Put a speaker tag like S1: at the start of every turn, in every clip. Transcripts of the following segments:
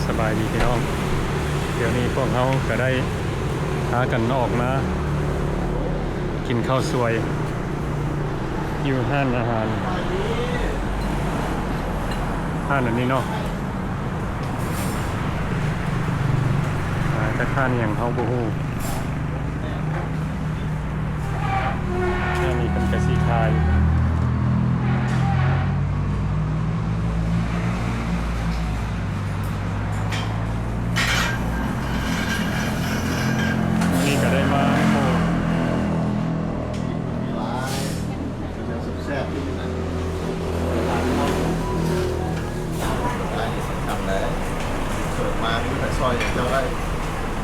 S1: สบายดีพี่น้องเดี๋ยวนี้พวกเขาก็ได้พากันออกมากินข้าวสวยอยู่ห้านอาหารห้านอันนี้เนาะแต่ข้านอย่างเขาบูฮู้นี่เป็นกระสีคายนี่ก็ได้มาโอ้
S2: มาพื้นไผ่ซอยอย่างเจ้าได้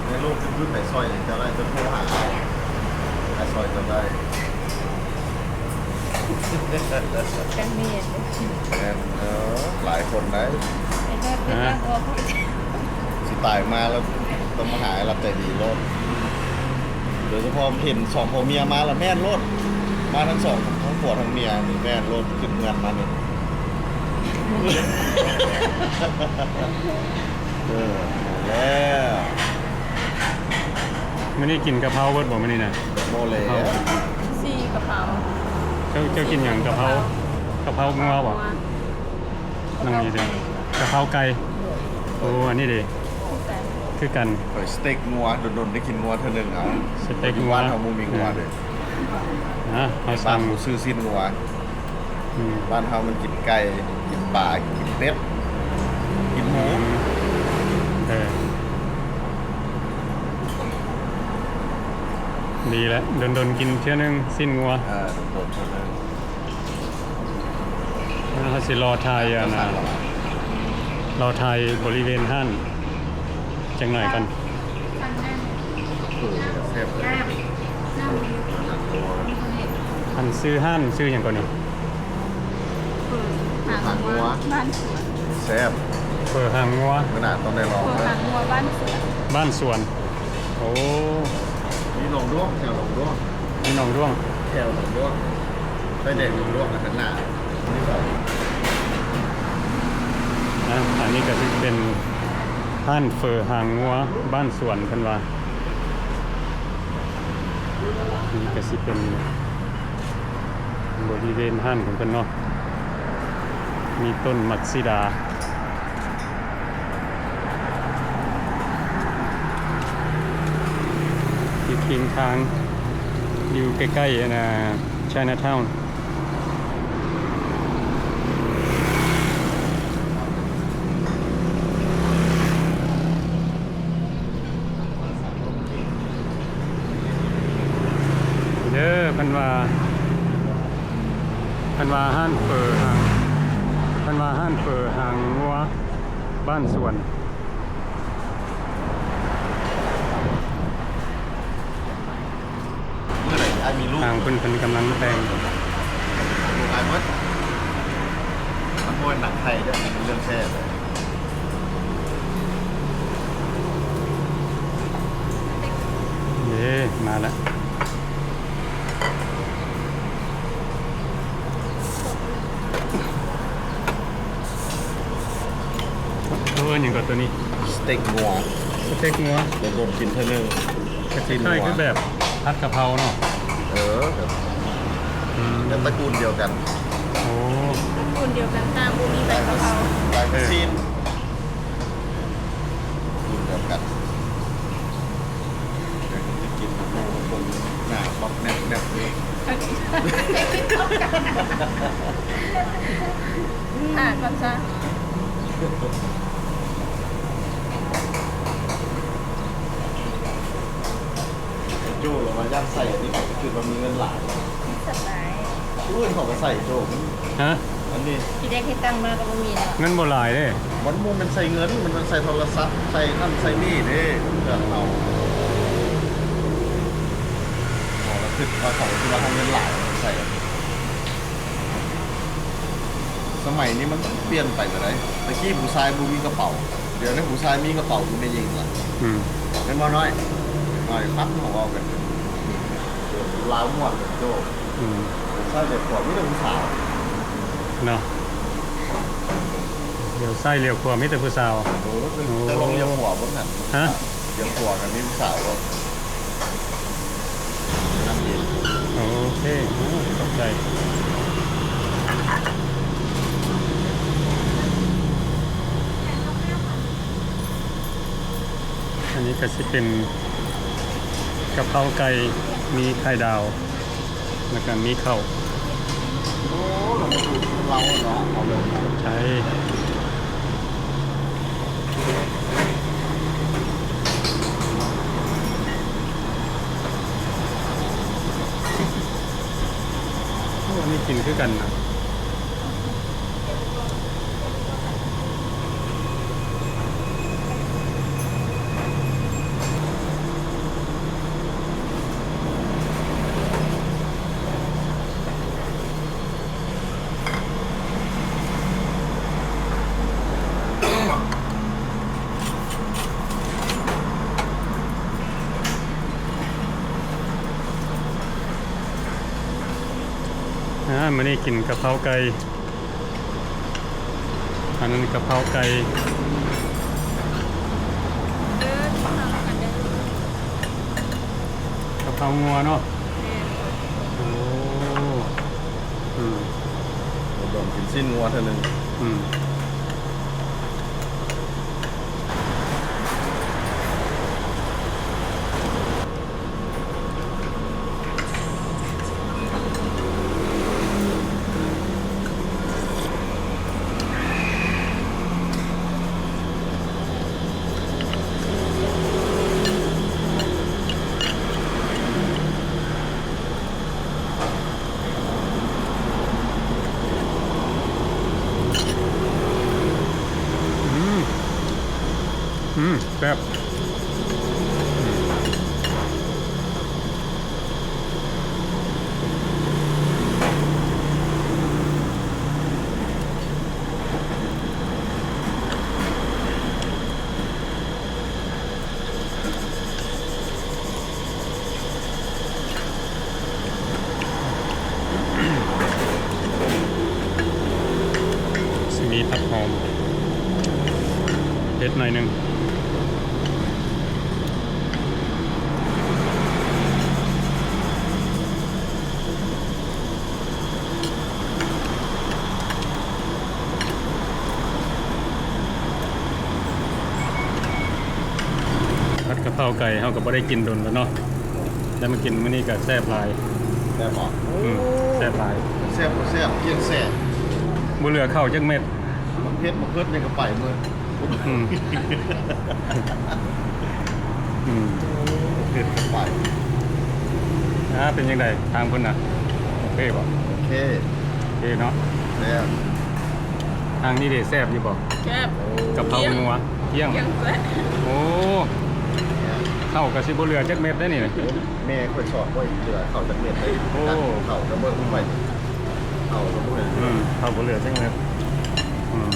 S2: ในโลกพื้นไผ่ซอยอย่างเจ้าได้จะโทรหาไผ่ซอยเจ้าได้
S3: กันเมียน
S2: แอนหลายคนได้
S3: ไอ้ก็เป็นร่างออก
S2: สิตายมาแล้วต้องมาหารับใจดีรถโดยเฉพาะเห็นสองพ่อเมียมาแล้วแม่นรถมาทั้งสองทั้งผัวทั้งเมียนี่แม่นรถขึ้นเงินมาเนี่ยแล้ว
S1: ไม่ได้กินกะเพราเบิดบอกไม่ได้นะ
S2: โมเล
S3: ซีกระเพรา
S1: เจ้ากินอย่างกะเพรากะเพรางัวบอกนั่งนี่เด้กะเพราไก่โอ้อันนี้เด้คือกัน
S2: สเต็กงัวโดนๆได้กินงัวเท่านึงอ่ะ
S1: สเต็กงัว
S2: บ้านเขามูมีงัวเลย
S1: นะเขา
S2: บ้า
S1: สั่
S2: น
S1: ง
S2: หมูซื้อสิ้นงัว
S1: อืม
S2: บ้านเขามันกินไก่กินปลากินเป็ดกินหมู
S1: ดีแล้วโดนกินเที่ยวนึงสิ้นงัว
S2: โดนๆเท่านั้น
S1: แล้วเขาสิรอทายอ่ะนะรอทายบริเวณห้านจังหน่อยกัน
S2: แซ่บเลย
S1: อันซื้อห้านซื้ออย่างก่อนนี่
S3: หางงัวบ้านสวน
S2: แซ่บ
S1: เปิดหางงัว
S2: ขนาดต้องได้ลอง
S3: หางงัวบ้านสวน
S1: บ้านสวนโอ้
S2: นี่ลงด้วงแถวลงด้วง
S1: นี่หนองร่วง
S2: แถวลงด้วงได้เด็กลงด้วงกันทั้งหน้านี่แบบ
S1: นะอันนี้ก็จะเป็นห้านเฟอหางงัวบ้านสวนกันว่านี่ก็สิเป็นบริเวณห้านของเพิ่นเนาะมีต้นมัตสิดาที่ทิ้งทางอยู่ใกล้ๆนะไชน่าทาวน์เด้อเพิ่นว่าห้านเปิดหางเพิ่นว่าห้านเปิดหางงัวบ้านสวน
S2: เมื่อไหร่ไอ้มีลูก
S1: ทางเพิ่นกำลังแต่ง
S2: ลูกไอ้มดมันโวยหนังไทยด้วยมันเรื่องแซ่บเลย
S1: เย้มาแล้วอย่างกับตัวนี้
S2: สเต็กงัว
S1: สเต็กงัว
S2: โดนๆกินเท่านึง
S1: คล้ายๆคือแบบผัดกะเพราเนาะ
S2: แบบ
S1: อืม
S2: แต่ตระกูลเดียวกัน
S1: โอ้
S3: คนเดียวกันตามบุมีใบกระเพรา
S2: ลายซีนรุ่นเดียวกันแต่ที่กินคนหน้าป๊อกแนบเลย
S3: ก่อนซะ
S2: โจ้เรามาย่างใส่ที่เขาคือมันมีเงินหลาย
S3: สบาย
S2: รุ่นเขาก็ใส่โจ้
S1: ฮะ
S2: อันนี้
S3: ที่ได้ให้ตั้งมาก็บ่มีแล้ว
S1: เงินบ่หลายเด้
S2: มันมุมมันใส่เงินมันใส่โทรศัพท์ใส่นั่นใส่นี่เด้เรื่องเราเราคือว่าเขาคือว่าทำเงินหลายใส่สมัยนี้มันเปลี่ยนไปเลยตะกี้ผู้ชายบูมีกระเป๋าเดี๋ยวนี้ผู้ชายมีกระเป๋าบูไม่ยิงละ
S1: อืม
S2: เป็นบ่น้อยปั๊บของเราเป็นลาวหมวดโจ้
S1: อืม
S2: ใช่เด็กขวบไม่ได้ผู้สาว
S1: เนาะ เลี้ยวซ้ายเลี้ยวขวามีแต่ผู้สาว
S2: โอ้จะลงเลี้ยวขวาบ้างหัน
S1: ฮะ
S2: เลี้ยวขวากันนี่สาวรถน้ำเย็น
S1: โอเคขอบใจอันนี้ก็จะเป็นกะเพราไก่มีไข่ดาวแล้วก็มีข้าว
S2: โอ้เราเนาะเอาเลย
S1: ใช้โอ้อันนี้กินคือกันนะมื้อนี้กินกะเพราไก่อันนั้นกะเพราไก่
S3: ทำกันเด้อก
S1: ะเพรางัวเนาะโอ้อืม
S2: โดนกินสิ้นงัวเท่านึง
S1: อืมแซ่บสิมีผักหอมเผ็ดหน่อยหนึงผัดกะเพราไก่เขาก็บ่ได้กินโดนแล้วเนาะได้มากินมื้อนี้ก็แซ่บหลาย
S2: แซ่บบอก
S1: แซ่บหลาย
S2: แซ่บบ่แซ่บเพียงแซ่บ
S1: บ่เหลือข้าวจักเม็ด
S2: มันเผ็ดมันเพิ่นยังกระไปเมื่อ
S1: อืมอืม
S2: เผ็ดกระไป
S1: เป็นยังไงทางเพิ่นน่ะโอเคบ่
S2: โอเค
S1: โอเคเนาะ
S2: แซ่บ
S1: ทางนี้เด้แซ่บอยู่บ่
S3: แซ่บ
S1: กะเพรางัวเที่ยง
S3: ยังแซ่บ
S1: โอ้ข้าวก็สิบ่เหลือจักเม็ดได้นี่
S2: แม่ค่อยสอนว่าเหลือเขาจะเม็ดได้
S1: โอ้
S2: เขาจะเบิ่งไปเขาจะเบิ่ง
S1: ข้าวบ่เหลือจักเม็ดอืม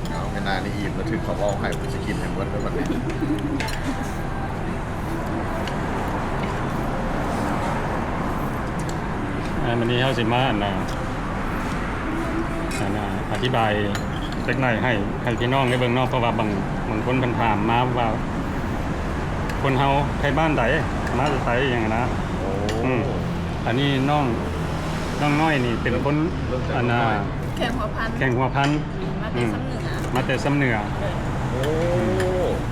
S2: เอาให้นานี่อิ่มแล้วถึงเขาเอาให้ผมจะกินให้หมดแล้วบัดนี้
S1: วันนี้เฮาสิมาอธิบายเล็กน้อยให้พี่น้องได้เบิ่งเนาะเพราะว่าบางคนเพิ่นถามมาว่า คนเฮาไทบ้านใดมาจากไสอย่างนั้นนะ
S2: โอ้
S1: อันนี้น้องน้อยนี่เป็นคนอันน่ะ
S3: แข่งหัวพัน
S1: แข่งหัวพันธุ์
S3: มาแต่ซ้ำเหนือ
S1: มาแต่ซ้ำเหนือ
S2: โอ้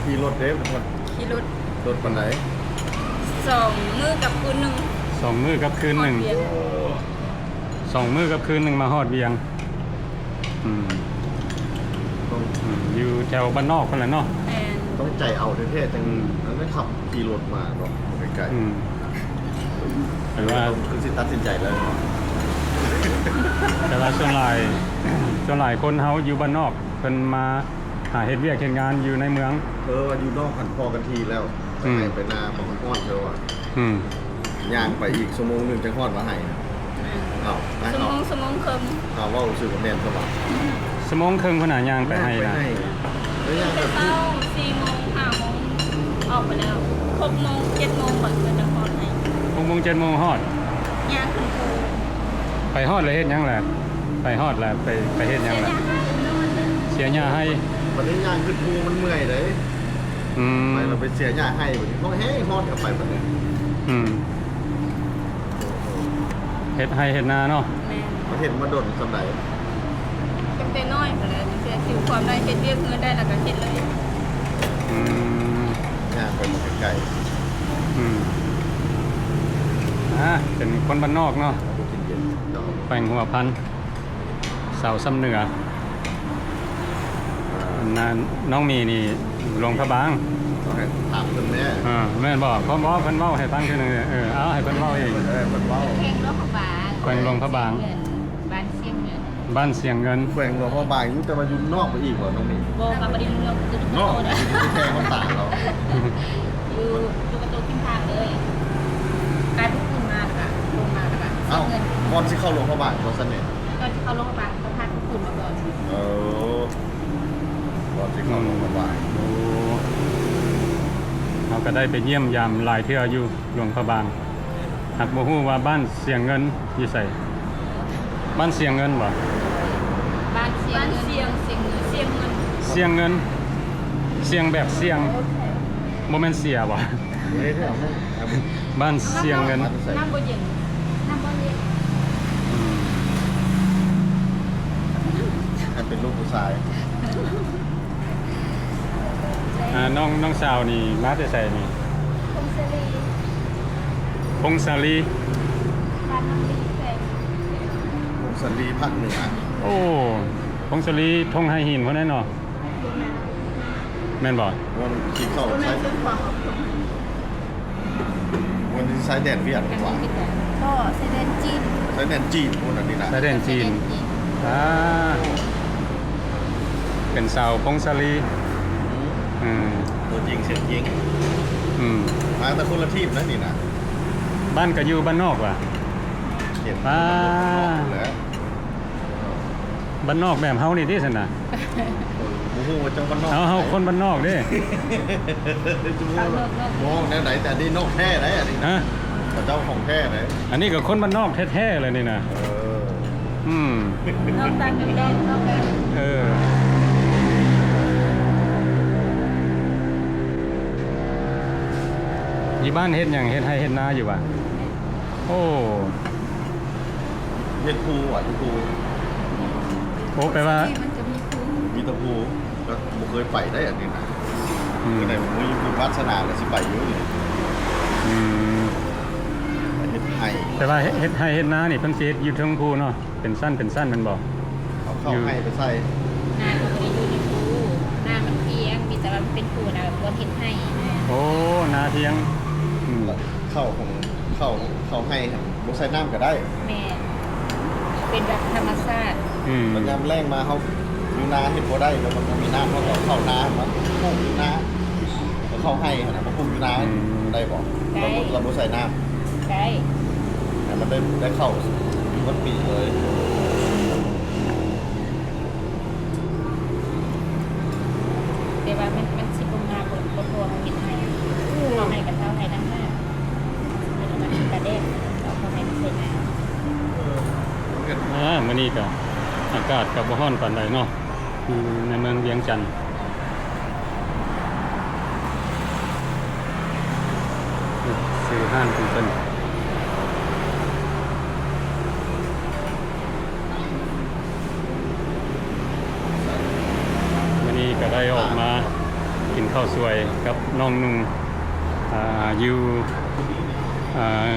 S2: ขี่รถเด้มัน
S3: ขี่รถ
S2: รถปันไหน
S3: 2 มื้อกับคืนหนึง
S1: 2 มื้อกับคืนหนึ่ง
S3: ฮอดเวียง
S1: 2 มื้อกับคืนหนึ่งมาฮอดเวียงอืม
S2: ต้อง
S1: อยู่แถวบ้านนอกคนละเนาะ
S3: แม่น
S2: ต้องใจเอาเท่ๆจัง
S1: อืม
S2: นั้นไม่ขับขี่รถมาเนาะไกล
S1: อืม
S2: ๆ
S1: แต่ว่า
S2: คือสิตัดสินใจแล้ว
S1: แต่ว่าส่วนหลายคนเฮาอยู่บ้านนอกเพิ่นมาหาเฮ็ดเวียกเฮ็ดงานอยู่ในเมือง
S2: อยู่นอกหันพอกันทีแล้ว
S1: อืม
S2: ไปนาบางอ้อนเธอว่า
S1: อืม
S2: ย่างไปอีกชั่วโมงหนึงจังฮอดมาให้เอานะ
S3: สม
S2: เอา
S3: องสมองเคิม
S2: เอาว่ารู้สึกว่าแม่นสว่าง
S1: สมองครึ่งเพิ่นน่ะย่างไปให้นะ
S2: แล้วย่าง
S3: แต่
S2: แบบ
S3: เช้า4 โมง 5 โมงออกไปแล้ว6 โมง 7 โมงก่อนจะนอนให้
S1: 6 โมง 7 โมงฮอด
S3: ย่างขึ้นภู
S1: ไปฮอดแล้วเฮ็ดหยังแหละ
S3: ก
S1: ไปฮอดแล้วไปเฮ็ดหยังล่ะเสียหญ้าให้
S2: วันนี้ย่างขึ้นภูมันเมื่อยเลย
S1: อืม
S2: ไปเราไปเสียหญ้าให้วันนี้ต้องแห้งฮอดกับไปวันนี้
S1: อืมเฮ็ดให้เฮ็ดนาเนาะ
S3: แม่
S2: มาเห็นมาดนสำไหน
S3: จะเป็นน้อยไปเลยเสียสิวความได้เฮ็ดเรียกเงินได้แล้วก็เฮ็ดเลย
S1: อืม
S2: ย่างไปหมดไกล
S1: อืมเป็นคนบ้านนอกเนาะ
S2: ๆเรากินเย็นเดี๋ยว
S1: แขวงหัวพันเสาซ้ำเหนือนาน้องมีนี่หลวงพระบาง
S2: ต้องให้ถามคนแม่
S1: แม่นบอกเพิ่นบอกเพิ่นเว้าให้ฟังคือนึงเอาให้เพิ่นเว้าเอง
S2: เพิ่นเว้า
S4: แข่งรถของบาง
S1: แขวงหลวงพระบาง
S4: บ้านเสียงเงิน
S1: บ้านเสียงเงิน
S2: แขวงหลวงพ่อบางยุ่งจะมายุ่งนอกไปอีกเหรอน้องนี่
S3: โบกับประเด็นเรื่องคือน
S2: อก
S3: โต
S2: อ
S3: นะ
S2: ยู่ที่แทงคนต่างเรา
S3: อยู่กับโตขึ้นทางเลยกลายเป็นขึ้นมาแล้วก็ลงมาแล้วก็
S2: เอ้า
S3: เงิน
S2: ก่อนที่เข้าหลวงพ่อบางเขาเสน่ห์
S3: ตอนที่เขาลงมาเขาพาขึ้นมาก่อน
S2: เออก่อนที่เข้าหลวงพ่อบาง
S1: โอ้เราก็ได้ไปเยี่ยมยามหลายเทื่ออยู่หลวงพระบางหักบ่ฮู้ว่าบ้านเสียงเงินอยู่ไสบ้านเสียงเงินบ่
S4: บ้านเสียง
S3: บ้าน
S4: เงิน
S3: เสียงเสียงเงิน
S1: เสียงเงิน เสียงแบบเสียงบ่แม่นเสียบ่
S2: เฮ้ยที่เอามาเอามา
S1: บ้านเสียงเงิน
S3: น้ำบ่เย็น
S4: น้ำบ่เรียน
S2: ให้เป็นลูกผู้ชาย
S1: น้องสาวนี่มาแต่ไสนี่
S4: คงเสรี
S1: พงศาลี
S4: บ้านน้ำดีแข่ง
S2: ลูกสันดีภาคเหนือ
S1: โอ้พงศาลีทงไฮหินพุ่นนั่นเนาะแม่นบ่
S2: วันขี่เข้า
S3: คนนั้
S2: ใช้
S3: นคือความ
S2: วันที่ใช้แดนเวียด
S4: กัน
S2: กว่า
S4: คิดแต่ก็เซเดนจีน
S2: ใช้แดนจีนพวกนั้นนี่นะ
S1: สายแดนจีนเป็นสาวพงศาลีอืม
S2: ตัวจริงเสียงจริง
S1: อืม
S2: มาแต่คนละทีมนั่นนี่นะ
S1: บ้านก็อยู่บ้านนอกว่ะ
S2: เห็น
S1: อ่า
S2: แล้ว
S1: บ้านนอกแบบเฮานี่ที่ซั่นน่ะ
S2: โอ้โหจังบ้านนอก
S1: เฮาคนบ้านนอกเด้
S2: จุ๊บมองแนวไหนแต่นี่นอกแท้ไหนอันนี้
S1: ฮะ
S2: เจ้าของแท้ไหน
S1: อันนี้ก็คนบ้านนอกแท้ๆเลยนี่นะ อืม
S3: นอกต่างกันได้นอกกัน
S1: เอออยู่บ้านเฮ็ดหยังเฮ็ดให้เฮ็ดนาอยู่ว่ะโอ้
S2: เฮ็ดภูอ่ะที่ภู
S1: โอ้แปลว่า
S3: ที่มันจะมีคุ้ม
S2: มีตะภูก็บ่เคยไปได้อันนี้นะ
S1: อืม
S2: คือในมือมีวาสนาแล้วสิไปอยู่นี่
S1: อืม
S2: ไปเฮ็ดให้
S1: แต่ว่าเฮ็ดให้เฮ็ดนานี่เพิ่นสิเฮ็ดอยู่เทิงภูเนาะเป็นสั้นแมันบ่
S2: เอาเข้าให้ไปใส่
S4: นาก็ไม่ได้อยู่ในภูนามันเพียงมีแต่ว่ามันเป็นภูนะบ่เห็นให้
S1: โอ้นาเทียงอืม
S2: เข้าของเข้าให้บ่ใส่น้ำก็ได้
S4: แม่เป็นแบบธรรมชาติ
S1: อืม
S2: มันยามแรงมาเฮาอยู่นาเฮ็ดบ่ได้แล้วมันบ่มีน้ำเฮาก็เข้านามาปลูกอยู่นาแล้วเข้าให้หั่นน่ะมาปลูกอยู่นาได้บ่เราบ่ใส่น้ำ
S4: ได้
S2: แต่มันได้เข้าวัดปีเลย
S4: แต่ว่ามันสิบ่งามบ่พอเห็นให้เอาให้กับเท้าให้ทั้งหน้าเป็นมันกระเด้งเอาเข้าให้ใส่น้ำ
S2: มันก็
S1: มื้อนี้ก็อากาศก็บ่ร้อนปานใดเนาะอยู่ในเมืองเวียงจันทน์ซื้อห้านเพิ่นมื้อนี้ก็ได้ออกมากินข้าวสวยกับน้องนุ่งอยู่อ่า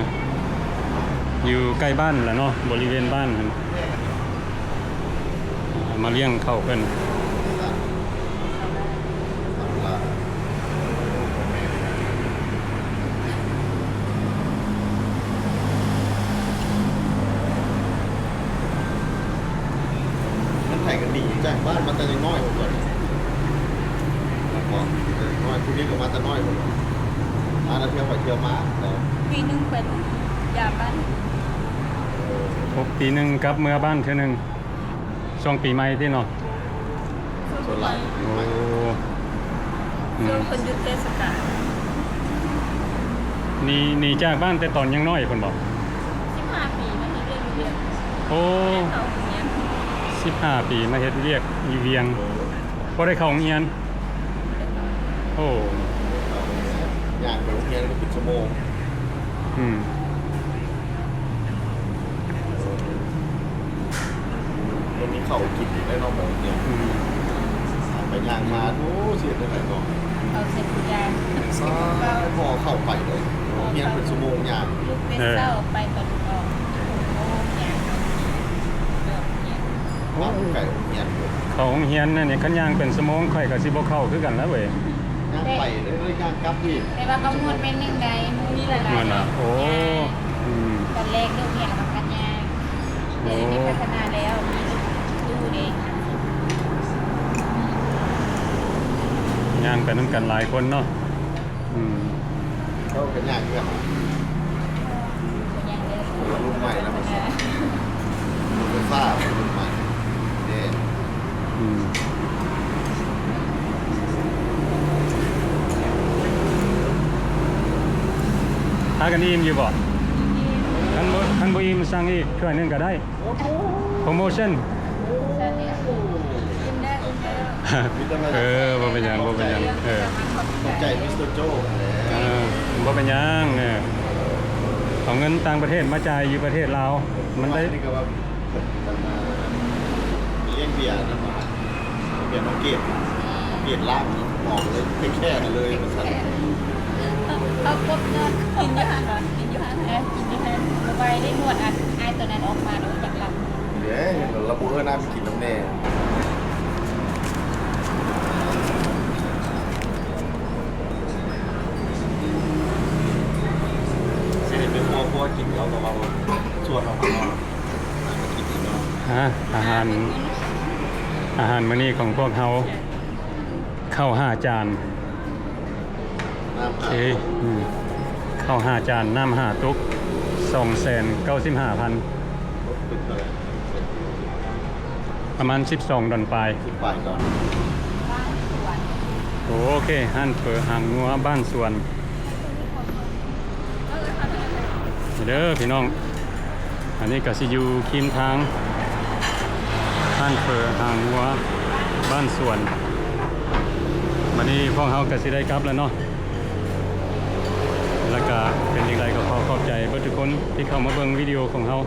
S1: อยู่ใกล้บ้านแหละเนาะบริเวณบ้านนั่นมาเลี้ยงข้าวเพิ่น
S2: มันไทยกันดีจากบ้านมันแต่น้อยกว่าก่อนบอกน้อยคุณนี่ก็มาแต่น้อยกว่ามาแล้วเที่ยวไปเที่ยวมาแต่
S3: ปีนึงเป็นยาบ้าน
S1: ปีหนึงกลับเมื่อบ้านเทื่อหนึงช่วงปีใหม่ที่เนาะ
S2: ส่วนหลาย
S1: โอ้อื
S3: ช่ว
S1: ม
S3: งคนหยุดเทศกาล
S1: หนีจากบ้านแต่ตอนยังน้อยเพิ่นบอก
S3: 15 ปีมันเรียนอยู่เรียน
S1: โอ้
S3: เขาอย่างเงี้ย
S1: 15 ปีมาเฮ็ดเวียกอยู่เวียงบ่ได้เข้าโรงเรียนโอ้
S2: อย่างไปโรงเรียนก็เป็นชั่วโมง
S1: อืม
S2: มันมีเข่ากินอีกได้นอกแบบเนี่ย
S1: อืม
S2: ไปย่างมาโอ้เสียได้ไหนก่อน
S4: เอาเสร็จทุกอย่าง
S2: พอเข้าไปเลยโรงเรียนเป็นชั่วโมงย่าง
S4: ลูกเป็นเศร้าไปตอนออกโอ้ยากเริ่มเนี่ย
S2: บ้านไก่โรงเรียน
S1: เข้าโรงเรียนนั่นนี่คันย่างเป็นชั่วโมงข่อยก็สิบ่เข้าคือกันแล้วเว้ย
S2: ย่างไปเลยย่างกลับอีก
S4: แต่ว่าก็มวนเป็นหนึ่งใดมีหลายๆ
S1: มันน่ะโอ้อืม
S4: ตอนแรกลูกเนี่ยกับกันยาเดี๋ยวนี้พัฒนาแล้วมีดูเอง
S1: ย่างไปนํกันหลายคนเนาะอืม
S2: เขาเป็นย่างเพื่อน
S4: ยังเลย
S2: รุ่นใหม่แล้วมันรุ่นไฟฟ้ารุ่นใหม่เนี่ย
S1: อืมหากันอิ่มอยู่บ่คันบ่อิ่มสั่งอีกถ้วยหนึงก็ได้โปรโมชั่น เออบ่เป็นหยังบ่เป็นหยังเออ
S2: ขอบใจมิสเตอร์โจ้
S1: บ่เป็นหยังเอาเงินต่างประเทศมาจ่ายอยู่ประเทศลาวมันได้
S2: นี่ก็ว่ามันมาเลี้ยงเบียร์นะมาเบียร์น้องเกดเกดล่างออกเลยแค่นั้นเลยมันสั่น
S4: เอากบเงินกินยูฮันก่อนกินยูฮันกินยูฮันไปได้นวดอันไอตัวนั้นออกมาโดยจากลำ
S2: เดี๋ยวเราบุกเออน้ำไปกินน้ำแน่เสียเป็นพวกกินเราก็ว่าชวนเราไปนอนกินอีกเนาะ
S1: อาหารมื้อนี้ของพวกเฮาข้าว5 จาน
S2: น้ำ
S1: โอ
S2: ขา
S1: เคข้าว5 จานน้ำ5ตุก295,000
S2: ตึกเลย
S1: ประมาณ12ดอลปลาย
S2: สิบปลายก่อน
S4: บ้านสวน
S1: โอเคหั่นเปิดหางงัวบ้านสวนเด้อพี่น้องอันนี้ก็สิอยู่คิมทางหั่นเปิดหางงัวบ้านสวนวันนี้พวกเฮาก็สิได้กลับแล้วเนาะแล้วก็เป็นอย่างไรก็ขอขอบใจเพื่อนทุกคนที่เข้ามาเบิ่งวิดีโอของเฮา